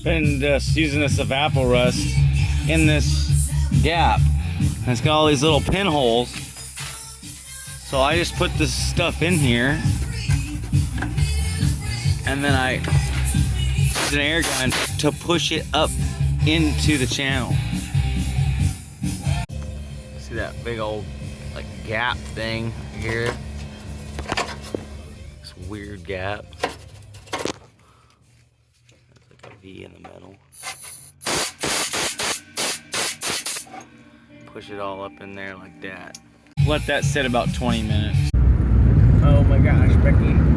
been just using this evapor rust in this gap. And it's got all these little pinholes. So I just put this stuff in here, and then I use an air gun to push it up into the channel. See that big old like gap thing here? This weird gap. There's like a V in the middle. Push it all up in there like that. Let that sit about 20 minutes. Oh my gosh, Becky.